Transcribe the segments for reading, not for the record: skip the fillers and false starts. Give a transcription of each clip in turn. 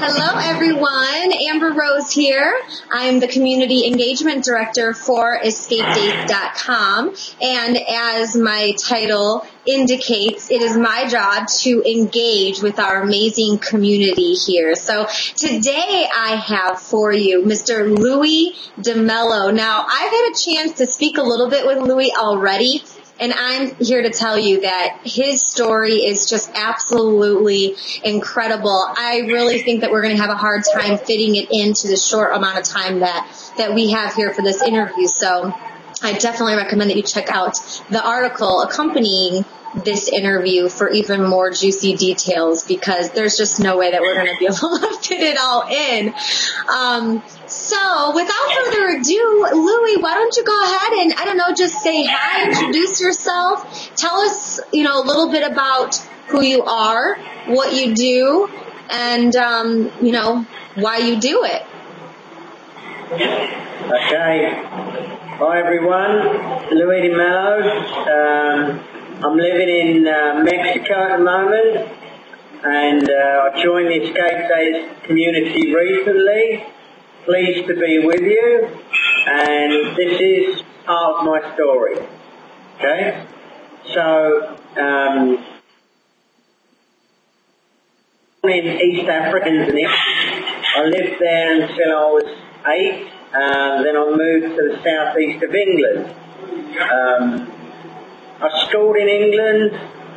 Hello, everyone. Amber Rose here. I'm the Community Engagement Director for EscapeDates.com. And as my title indicates, it is my job to engage with our amazing community here. So today I have for you Mr. Louis Demello. Now, I've had a chance to speak a little bit with Louis already. And I'm here to tell you that his story is just absolutely incredible. I really think that we're going to have a hard time fitting it into the short amount of time that we have here for this interview. So I definitely recommend that you check out the article accompanying this interview for even more juicy details, because there's just no way that we're going to be able to fit it all in. So without further ado, Louis, why don't you go ahead and, I don't know, just say hi, introduce yourself, tell us, a little bit about who you are, what you do, and, why you do it. Okay. Hi, everyone. Louis Demello. I'm living in Mexico at the moment, and I joined the EscapeDates community recently. Pleased to be with you, and this is part of my story. Okay? So, in East Africa, I lived there until I was 8, then I moved to the southeast of England. I schooled in England,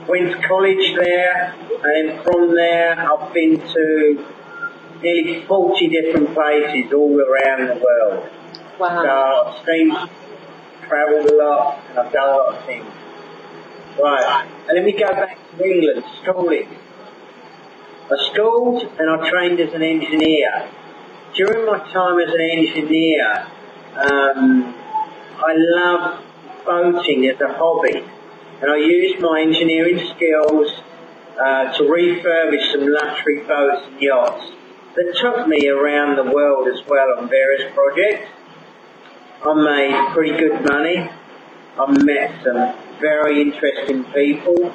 went to college there, and then from there I've been to nearly 40 different places all around the world. Wow. So I've travelled a lot, and I've done a lot of things. Right, and let me go back to England, schooling. I schooled and I trained as an engineer. During my time as an engineer, I loved boating as a hobby, and I used my engineering skills to refurbish some luxury boats and yachts that took me around the world as well on various projects. I made pretty good money. I met some very interesting people.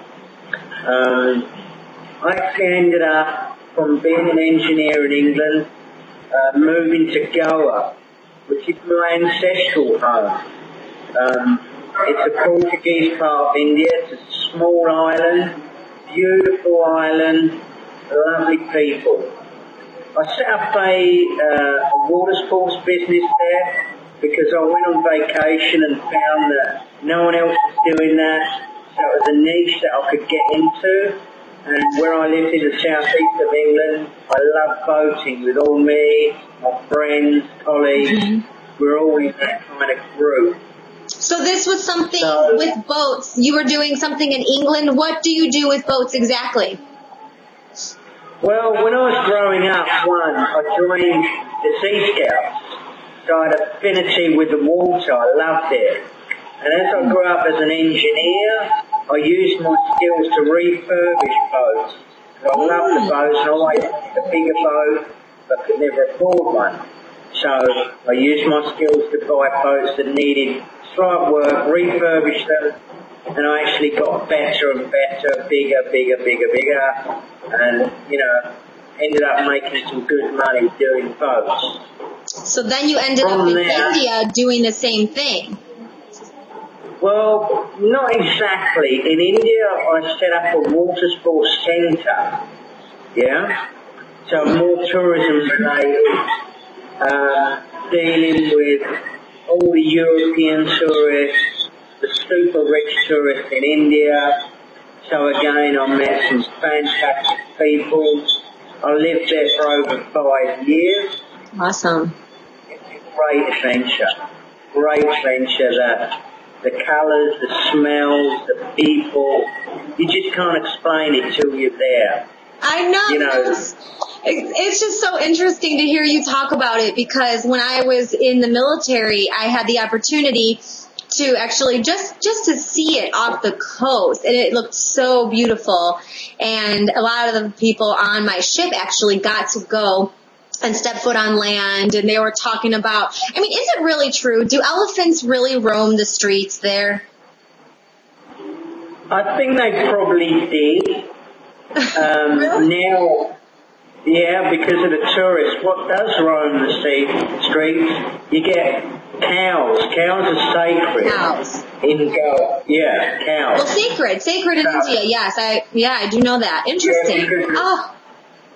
I actually ended up, from being an engineer in England, moving to Goa, which is my ancestral home. It's a Portuguese part of India. It's a small island, beautiful island, lovely people. I set up a water sports business there because I went on vacation and found that no one else was doing that. So it was a niche that I could get into. And where I lived in the southeast of England, I loved boating with all me, my friends, colleagues. Mm-hmm. We're all in that kind of group. So this was something with boats. You were doing something in England. What do you do with boats exactly? Well, when I was growing up, I joined the Sea Scouts. So I had affinity with the water. I loved it. And as I grew up as an engineer, I used my skills to refurbish boats. I loved the boats, and I always wanted a bigger boat, but could never afford one. So I used my skills to buy boats that needed slight work, refurbish them, and I actually got better and better, bigger, and, ended up making some good money doing boats. So then you ended up in India doing the same thing. Well, not exactly. In India, I set up a water sports centre, so more tourism related, dealing with all the European tourists, the super rich tourists in India. So again, I met some fantastic people. I lived there for over 5 years. Awesome. It's a great adventure that the colours, the smells, the people, you just can't explain it till you're there. I know. It's just so interesting to hear you talk about it, because when I was in the military, I had the opportunity to actually just to see it off the coast, and it looked so beautiful. And a lot of the people on my ship actually got to go and step foot on land, and they were talking about, is it really true? Do elephants really roam the streets there? I think they probably did. Really? Now, Yeah, because of the tourists. What does roam the streets? You get cows. Cows are sacred. Cows. In Goa. Yeah, cows. Well, sacred in India. Yes, I do know that. Interesting.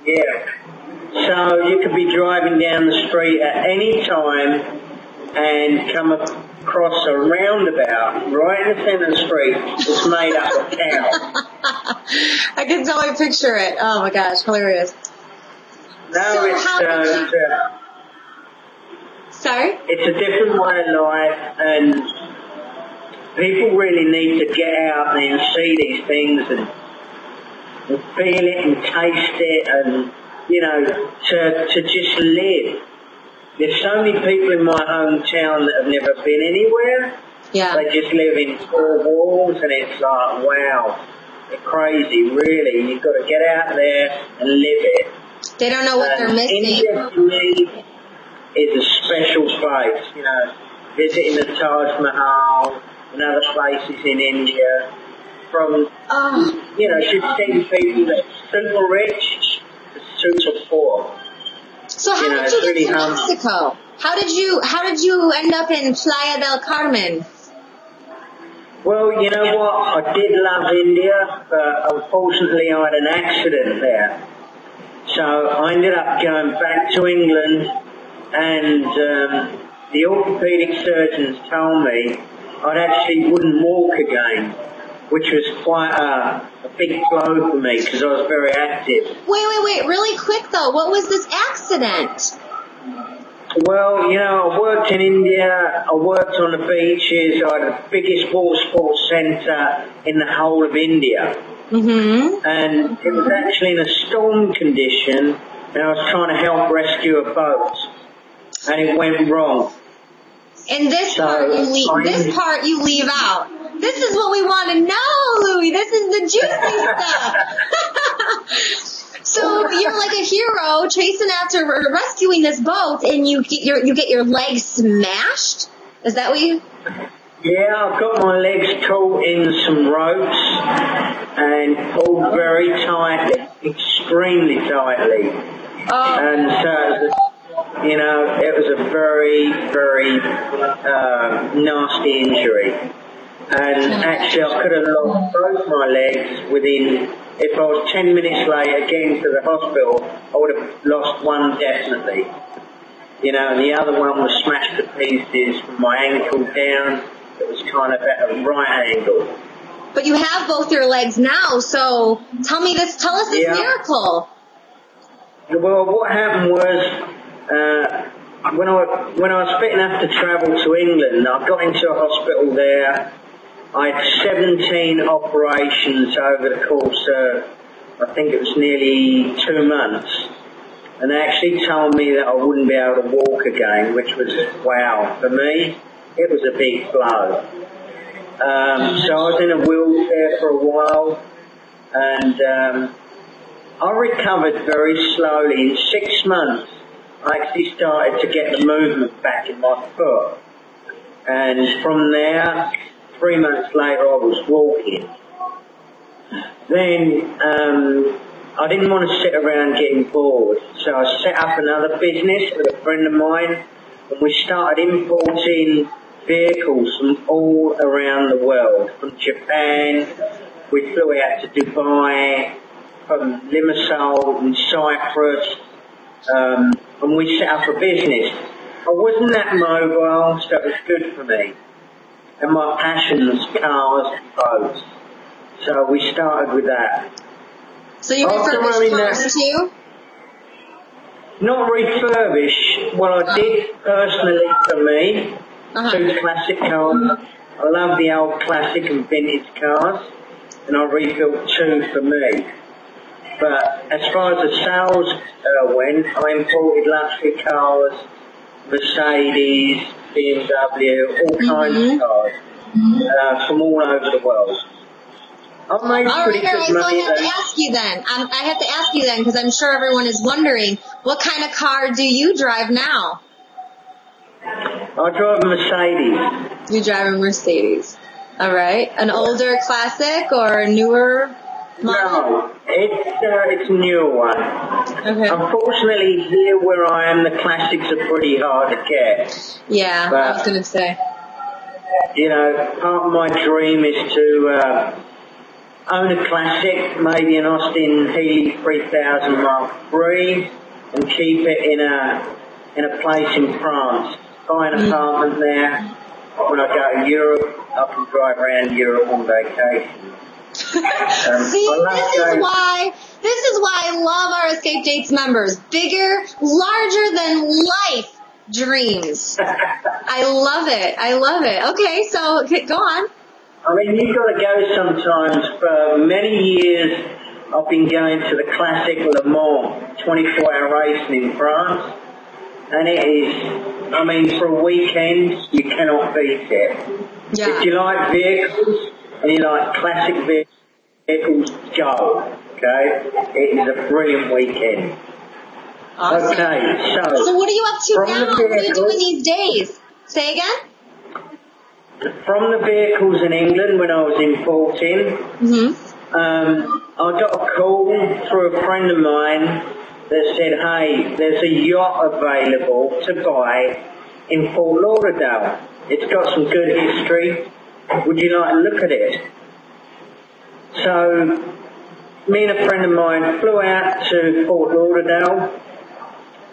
Yeah. So you could be driving down the street at any time and come across a roundabout right in the center of the street that's made up of cows. I can totally picture it. Oh my gosh, hilarious. No, So it's sorry? It's a different way of life, and people really need to get out there and see these things and feel it and taste it, and to just live. There's so many people in my hometown that have never been anywhere. Yeah. They just live in four walls, and it's like, wow, it's crazy, really. You've got to get out there and live it. They don't know what they're missing. India, to me, is a special place. Visiting the Taj Mahal and other places in India. From, should see people that are super rich to super poor. So how did you get to Mexico? How did you end up in Playa del Carmen? Well, you know what? I did love India, but unfortunately I had an accident there. So I ended up going back to England, and the orthopedic surgeons told me I actually wouldn't walk again, which was quite a big blow for me because I was very active. Wait, really quick though, what was this accident? Well, I worked in India, I worked on the beaches, I had the biggest water sports centre in the whole of India. Mm-hmm. And it was actually in a storm condition, and I was trying to help rescue a boat, and it went wrong. And this part you leave out. This is what we want to know, Louis. This is the juicy stuff. So you're like a hero chasing after rescuing this boat, and you get your legs smashed. Is that what you? Yeah, I've got my legs caught in some ropes and pulled very tightly, extremely tightly. Oh. And so, it was a very, very nasty injury. And actually, I could have lost both my legs within, if I was 10 minutes later getting to the hospital, I would have lost one definitely. And the other one was smashed to pieces from my ankle down. It was kind of at a right angle. But you have both your legs now, so tell us this miracle. Well, what happened was, when I was fit enough to travel to England, I got into a hospital there. I had 17 operations over the course of, I think it was nearly 2 months. And they actually told me that I wouldn't be able to walk again, which was, wow, for me, it was a big blow. So I was in a wheelchair for a while, and I recovered very slowly. In 6 months, I actually started to get the movement back in my foot. And from there, 3 months later, I was walking. Then I didn't want to sit around getting bored, so I set up another business with a friend of mine, and we started importing vehicles from all around the world. From Japan, we flew out to Dubai, from Limassol and Cyprus, and we set up a business. I wasn't that mobile, so it was good for me. And my passion's cars and boats. So we started with that. So you refurbished cars too? Not refurbish. What I did personally for me, 2 classic cars. I love the old classic and vintage cars, and I rebuilt 2 for me. But as far as the sales went, I imported luxury cars, Mercedes, BMW, all kinds of cars from all over the world. I've made pretty good money. So I have to ask you then, because I'm sure everyone is wondering, what kind of car do you drive now? I drive a Mercedes. You drive a Mercedes. All right. An older classic or a newer? No, it's a newer one. Okay. Unfortunately, here where I am, the classics are pretty hard to get. Yeah, But, I was going to say. You know, part of my dream is to own a classic, maybe an Austin Healey 3000 Mark III, and keep it in a place in France. Buy an apartment there. When I go to Europe, I can drive around Europe on vacation. See, this is why I love our Escape Dates members. Bigger, larger than life dreams. I love it. Okay, so go on. I mean, you've got to go sometimes. For many years, I've been going to the classic Le Mans 24-hour racing in France. And it is, I mean, for a weekend, you cannot beat it. Yeah. If you like vehicles and you like classic vehicles, go. Okay? It is a brilliant weekend. Awesome. Okay, so what are you up to now? What are you doing these days? Say again? From the vehicles in England when I was importing, I got a call through a friend of mine that said, hey, there's a yacht available to buy in Fort Lauderdale. It's got some good history. Would you like to look at it? So me and a friend of mine flew out to Fort Lauderdale.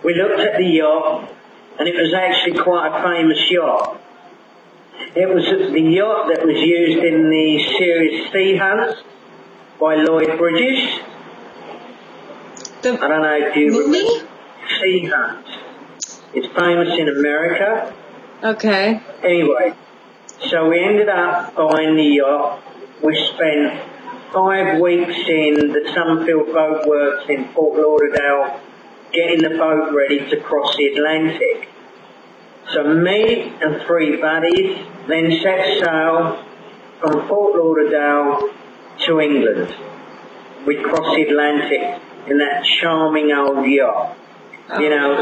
We looked at the yacht, and it was actually quite a famous yacht. It was the yacht that was used in the series Sea Hunt by Lloyd Bridges. I don't know if you remember Sea Hunt. It's famous in America. Okay. Anyway, so we ended up buying the yacht. We spent 5 weeks in the Sunfield Boat Works in Fort Lauderdale getting the boat ready to cross the Atlantic. So me and 3 buddies then set sail from Fort Lauderdale to England. We crossed the Atlantic in that charming old yacht. You know,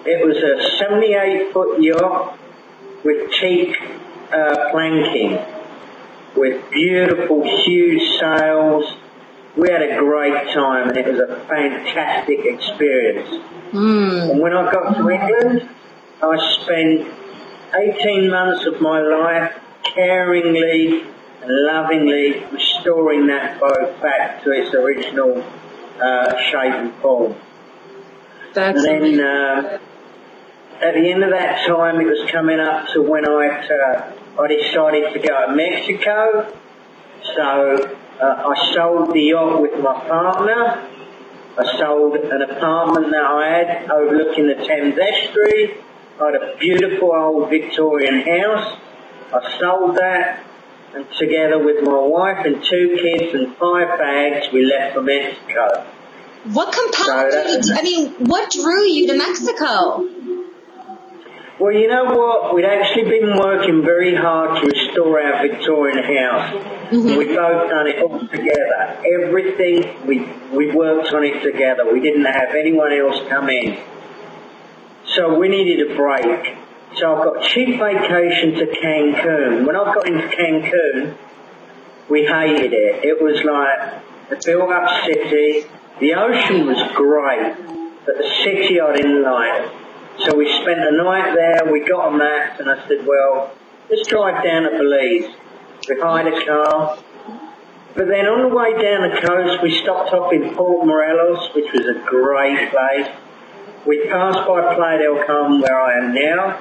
it was a 78-foot yacht with teak planking, with beautiful, huge sails. We had a great time, and it was a fantastic experience. And when I got to England, I spent 18 months of my life caringly and lovingly restoring that boat back to its original shape and form. And then at the end of that time, it was coming up to when I decided to go to Mexico. So I sold the yacht with my partner. I sold an apartment that I had overlooking the Thames Estuary. I had a beautiful old Victorian house. I sold that, and together with my wife and 2 kids and 5 bags, we left for Mexico. What compelled you? What drew you to Mexico? Well, you know what? We'd actually been working very hard to restore our Victorian house. We'd both done it all together. Everything, we worked on it together. We didn't have anyone else come in. So we needed a break. So I got cheap vacation to Cancun. When I got into Cancun, we hated it. It was like a built-up city. The ocean was great, but the city I didn't like. So we spent the night there. We got a map, and I said, well, let's drive down to Belize. We hired a car. But then on the way down the coast, we stopped off in Port Morelos, which was a great place. We passed by Playa del Carmen, where I am now,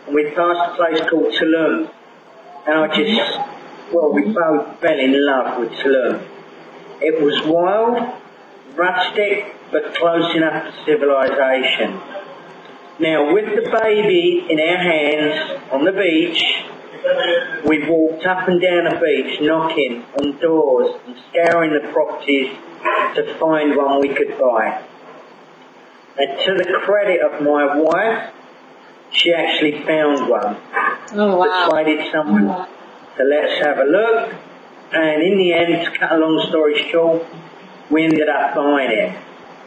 and we passed a place called Tulum. And we both fell in love with Tulum. It was wild, rustic, but close enough to civilization. Now, with the baby in our hands on the beach, we walked up and down the beach, knocking on doors and scouring the properties to find one we could buy. And to the credit of my wife, she actually found one. Oh, wow. Persuaded someone to let us have a look. And in the end, to cut a long story short, we ended up buying it.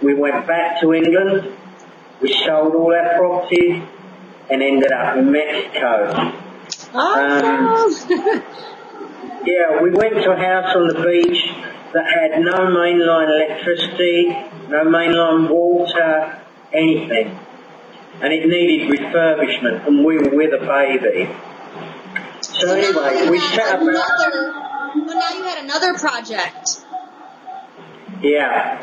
We went back to England. We sold all our properties and ended up in Mexico. Awesome. Yeah, we went to a house on the beach that had no mainline electricity, no mainline water, anything. And it needed refurbishment, and we were with a baby. So anyway, we set about... Well, now you had another project. Yeah.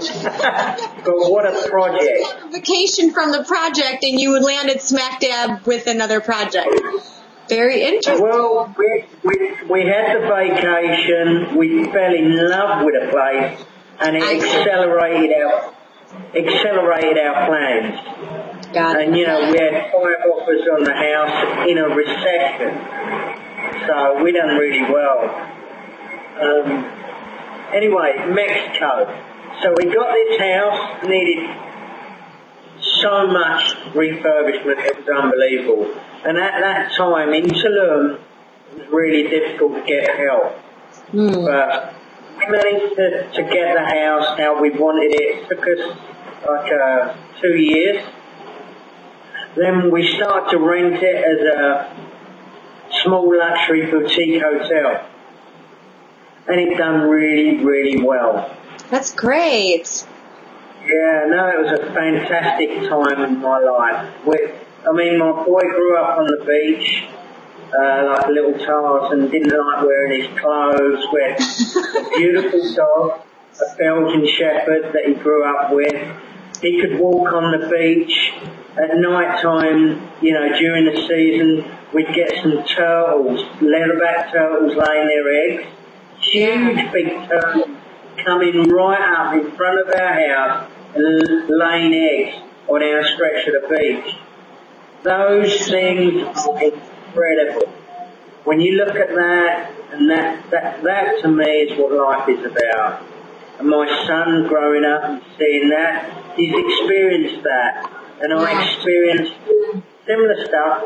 But what a project. Vacation from the project, and you landed smack dab with another project. Very interesting. Well, we had the vacation, we fell in love with the place, and it accelerated our plans. Got it. And, you know, we had 5 offers on the house in a recession, so we done really well. Anyway, Mexico. So we got this house, needed so much refurbishment, it was unbelievable. And at that time in Tulum, it was really difficult to get help. But we managed to get the house how we wanted it. It took us like 2 years. Then we started to rent it as a small luxury boutique hotel. And it done really, really well. That's great. Yeah, no, it was a fantastic time in my life. My boy grew up on the beach, like a little Tarzan, didn't like wearing his clothes, we had a beautiful dog, a Belgian Shepherd that he grew up with. He could walk on the beach. At night time, you know, during the season, we'd get some turtles, leatherback turtles laying their eggs. Huge big turtles coming right up in front of our house and laying eggs on our stretch of the beach. Those things are incredible. When you look at that, and that to me is what life is about. And my son growing up and seeing that, he's experienced that. And I experienced similar stuff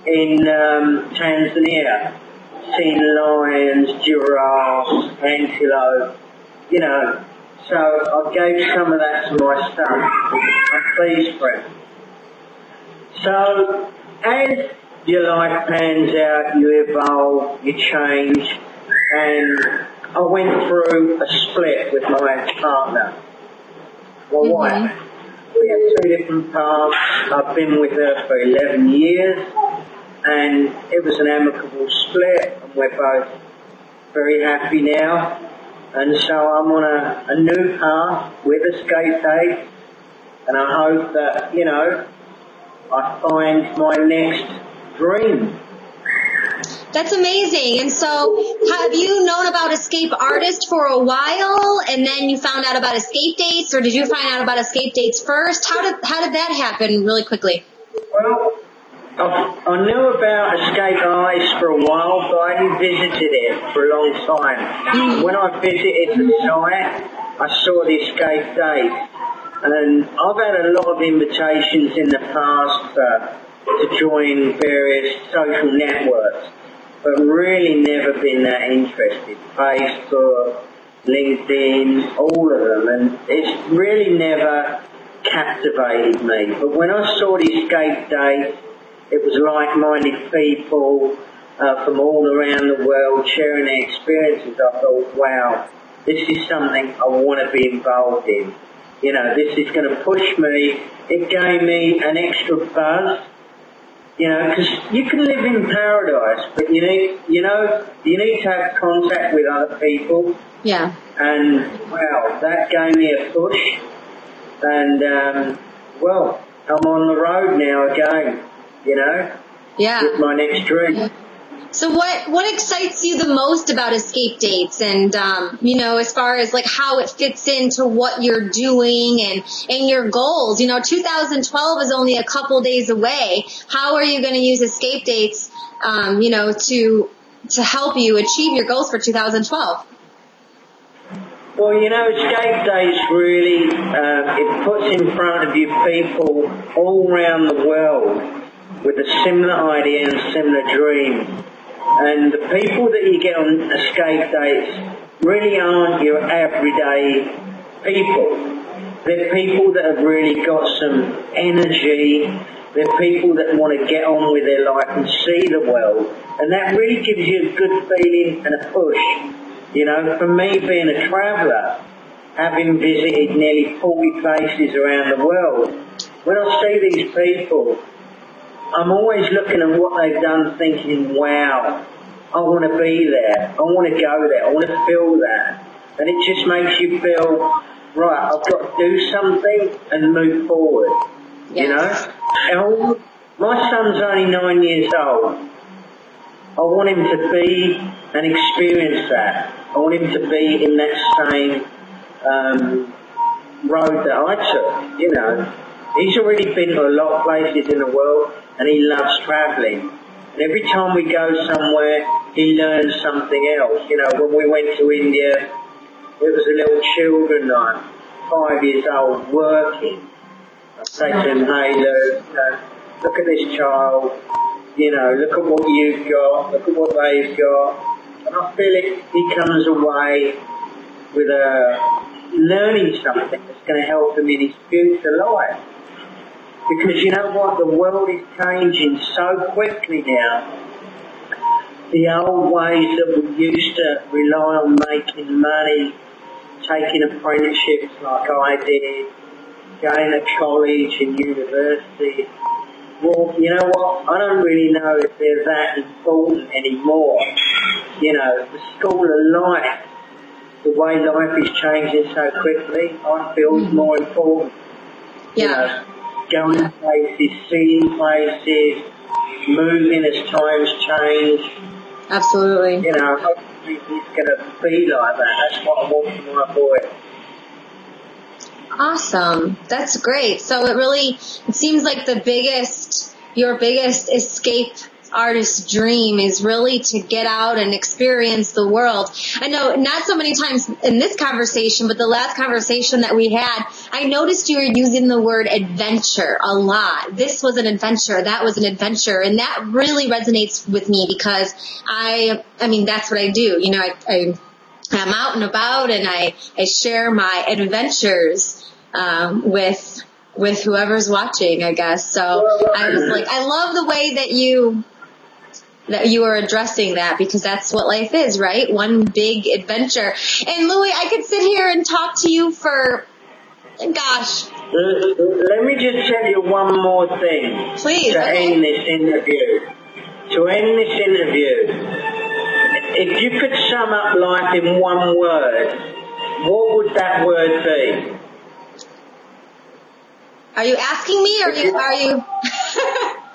in Tanzania, seeing lions, giraffes, antelope, you know. So I gave some of that to my son. I'm pleased for him. So as your life pans out, you evolve, you change, and I went through a split with my partner, my wife. We had 2 different paths. I've been with her for 11 years, and it was an amicable split, and we're both very happy now. And so I'm on a new path with EscapeDates, and I hope that, you know, I find my next dream. That's amazing. And so have you known about Escape Artist for a while, and then you found out about EscapeDates, or did you find out about EscapeDates first? How did that happen really quickly? Well, I knew about Escape Artist for a while, but I hadn't visited it for a long time. When I visited the site, I saw the EscapeDates, and I've had a lot of invitations in the past to join various social networks, but really never been that interested. Facebook, LinkedIn, all of them, and it's really never captivated me. But when I saw the EscapeDates, it was like-minded people from all around the world sharing their experiences. I thought, wow, this is something I want to be involved in. You know, this is going to push me. It gave me an extra buzz. You know, because you can live in paradise, but you need to have contact with other people. Yeah. And, wow, that gave me a push. And, well, I'm on the road now again, you know, with my next dream. Yeah. So what excites you the most about EscapeDates, and you know, as far as like how it fits into what you're doing and your goals? You know, 2012 is only a couple days away. How are you going to use EscapeDates, you know, to help you achieve your goals for 2012? Well, you know, EscapeDates really it puts in front of you people all around the world with a similar idea and similar dream. And the people that you get on EscapeDates really aren't your everyday people. They're people that have really got some energy They're people that want to get on with their life and see the world. And that really gives you a good feeling and a push. You know, for me being a traveller, having visited nearly 40 places around the world, when I see these people, I'm always looking at what they've done thinking, wow, I want to be there. I want to go there. I want to feel that. And it just makes you feel, right, I've got to do something and move forward. Yes. You know? And my son's only 9 years old. I want him to be and experience that. I want him to be in that same road that I took, you know. He's already been to a lot of places in the world and he loves travelling. And every time we go somewhere, he learns something else. You know, when we went to India, it was a little children night, 5 years old, working. I say to him, hey, look at this child, you know, look at what you've got, look at what they've got. And I feel he comes away with learning something that's going to help him in his future life. Because you know what, the world is changing so quickly now. The old ways that we used to rely on making money, taking apprenticeships like I did, going to college and university, well, you know what, I don't really know if they're that important anymore. You know, the school of life, the way life is changing so quickly, I feel is more important. Yeah. You know, going places, seeing places, moving as times change. Absolutely. You know, hopefully he's going to be like that. That's what I want for my boy. Awesome. That's great. So it seems like your biggest escape artist dream is really to get out and experience the world. I know not so many times in this conversation, but the last conversation that we had, I noticed you were using the word adventure a lot. This was an adventure. That was an adventure. And that really resonates with me because I mean, that's what I do. You know, I'm out and about and I share my adventures, with whoever's watching, I guess. So I was like, I love the way that you are addressing that because that's what life is, right? One big adventure. And Louis, I could sit here and talk to you for, gosh. Let me just tell you one more thing. Please. To end this interview. If you could sum up life in one word, what would that word be? Are you asking me or are you?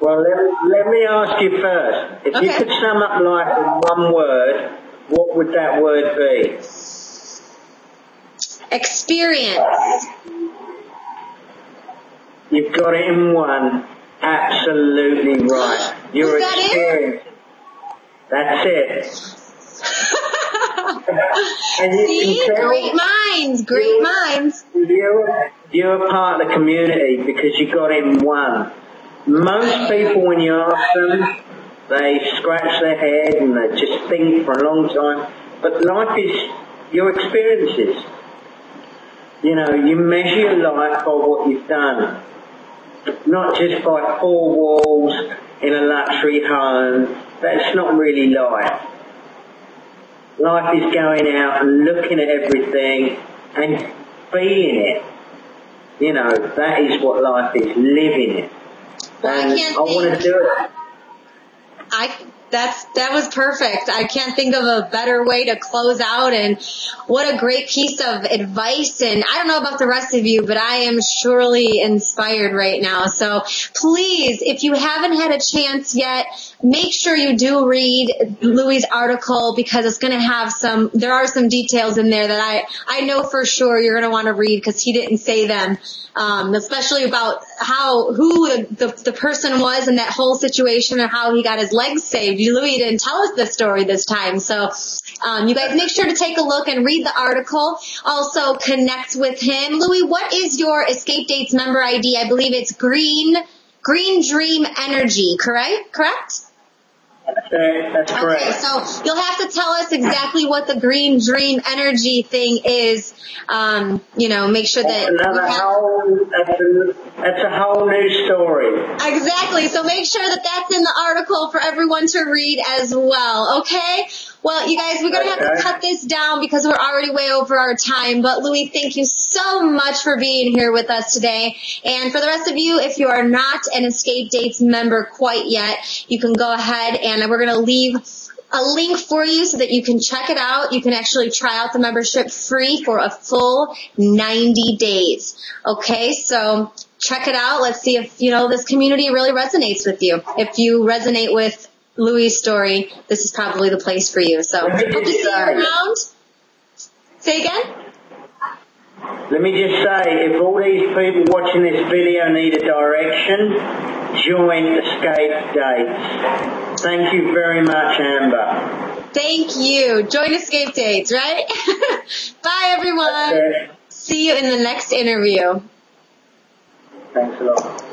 Well, let me ask you first. If you could sum up life in one word, what would that word be? Experience. You've got it in one. Absolutely right. Your experience. That's it. And you See? can tell Great minds. You're a part of the community because you got it in one. Most people, when you ask them, they scratch their head and they just think for a long time. But life is your experiences. You know, you measure your life by what you've done. Not just by 4 walls in a luxury home. That's not really life. Life is going out and looking at everything and feeling it. You know, that is what life is, living it. Well, and I want to do it. That was perfect. I can't think of a better way to close out, and what a great piece of advice. And I don't know about the rest of you, but I am surely inspired right now. So please, if you haven't had a chance yet, make sure you do read Louis' article because it's going to have there are some details in there that I know for sure you're going to want to read because he didn't say them. Especially about who the person was in that whole situation and how he got his legs saved. Louis didn't tell us this story this time. So, you guys make sure to take a look and read the article. Also connect with him. Louis, what is your EscapeDates member ID? I believe it's Green Dream Energy, correct? That's correct. Okay, so you'll have to tell us exactly what the green dream energy thing is. Make sure that that's a whole new story. Exactly. So make sure that that's in the article for everyone to read as well. Okay. Well, you guys, we're going to have to cut this down because we're already way over our time. But Louis, thank you so much for being here with us today. And for the rest of you, if you are not an Escape Dates member quite yet, you can go ahead and we're going to leave a link for you so that you can check it out. You can actually try out the membership free for a full 90 days. Okay, so check it out. Let's see if, this community really resonates with you. If you resonate with Louis' story, this is probably the place for you. So hope to see you around. Say again? Let me just say, if all these people watching this video need a direction, join EscapeDates. Thank you very much, Amber. Thank you. Join EscapeDates, right? Bye, everyone. Okay. See you in the next interview. Thanks a lot.